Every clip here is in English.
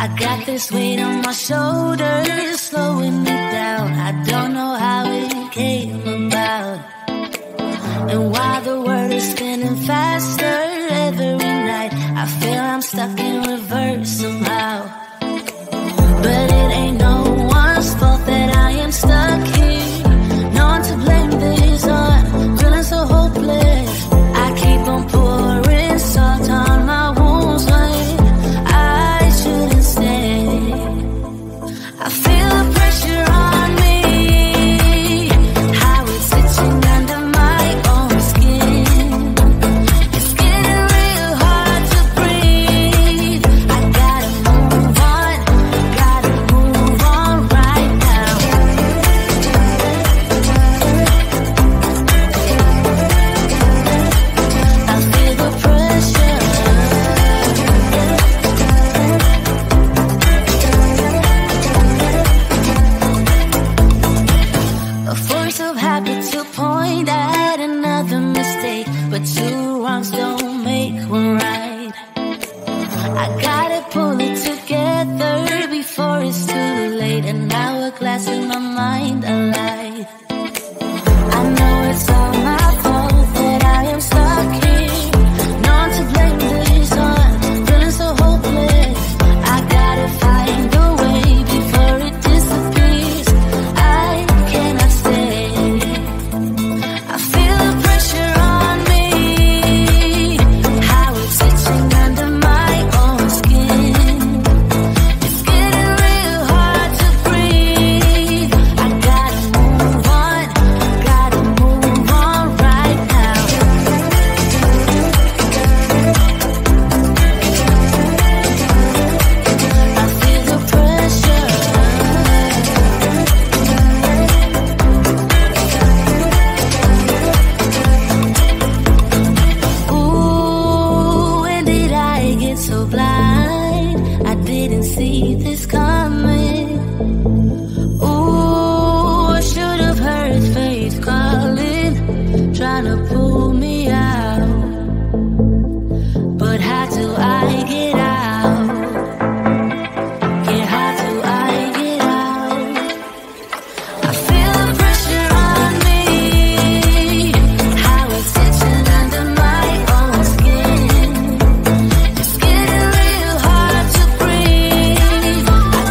I got this weight on my shoulders, slowing me down. I don't know how it came about. And while the world is spinning faster every night, I feel I'm stuck in reverse somehow. But it ain't no one's fault that I am stuck here. No one to blame this on, feeling so hopeless. I keep on pouring salt on my wounds when I shouldn't stay. I feel the pressure on me, how it's itching under my own skin. It's getting real hard to breathe. I gotta move on right now. I feel the pressure. A force of habit to point at another mistake, but two wrongs don't make one right. I gotta pull it together before it's too late. An hourglass in my mind alive. I know it's all my fault that I am stuck here. No one to blame this on, feeling so hopeless. I gotta find a way before it disappears. I cannot stay. I feel the pressure on me, how it's itching under my own skin. It's getting real hard to breathe. I gotta move on right now. I feel the pressure. Ooh, when did I get so blind? I didn't see this coming. Ooh, I should have heard faith calling, trying to pull me out. But how do I get out? Yeah, how do I get out? I feel the pressure on me, how it's itching under my own skin. It's getting real hard to breathe. I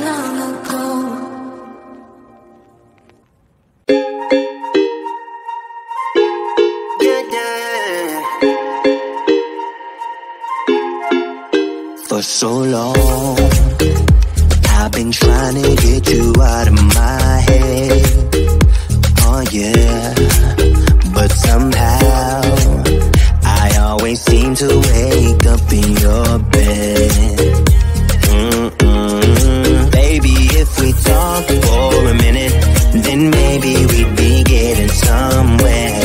long ago. For so long, I've been trying to get you out of my head. Oh yeah, but somehow I always seem to wake up in your bed. Baby, if we talk for a minute, then maybe we'd be getting somewhere.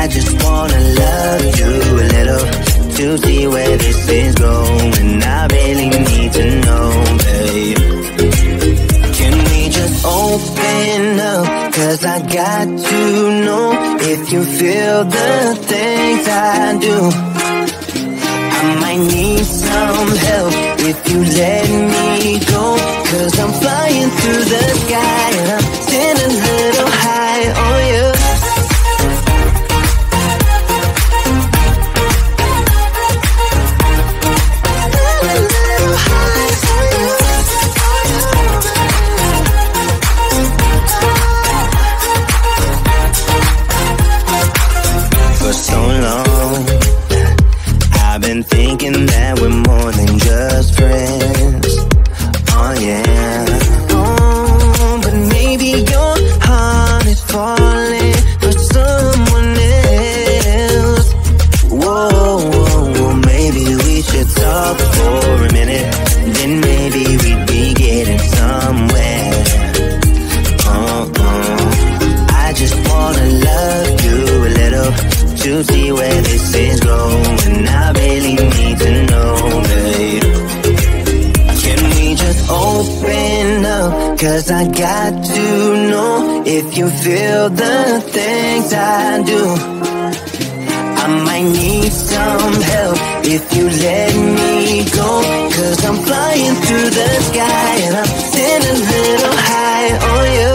I just wanna love you a little to see where this is going. I really need to know, babe. Can we just open up? 'Cause I got to know if you feel the things I do. I might need some help if you let me go. 'Cause I'm flying through the sky and I'm sitting a little high on you. For so long, I've been thinking that we're more than just friends. Oh yeah. Oh, but maybe your heart is falling for someone else. Whoa, maybe we should talk for a minute. Then maybe we'd be getting somewhere. I just wanna love you a little to see where this is going. I really need to know, babe. Can we just open up? 'Cause I got to know if you feel the things I do. I might need some help if you let me go. 'Cause I'm flying through the sky and I'm sitting a little high on you.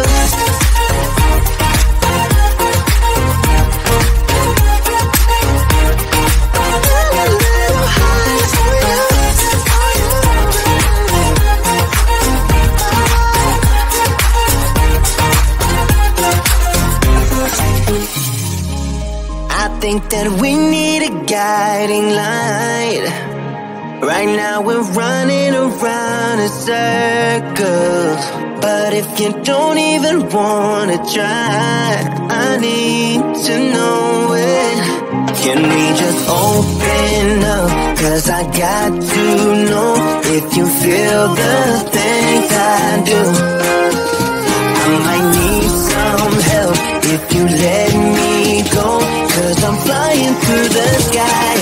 I think that we need a guiding light. Right now we're running around in circles. But if you don't even wanna try, I need to know it. Can we just open up? 'Cause I got to know if you feel the things I do. I might need some help if you let me go. 'Cause I'm flying through the sky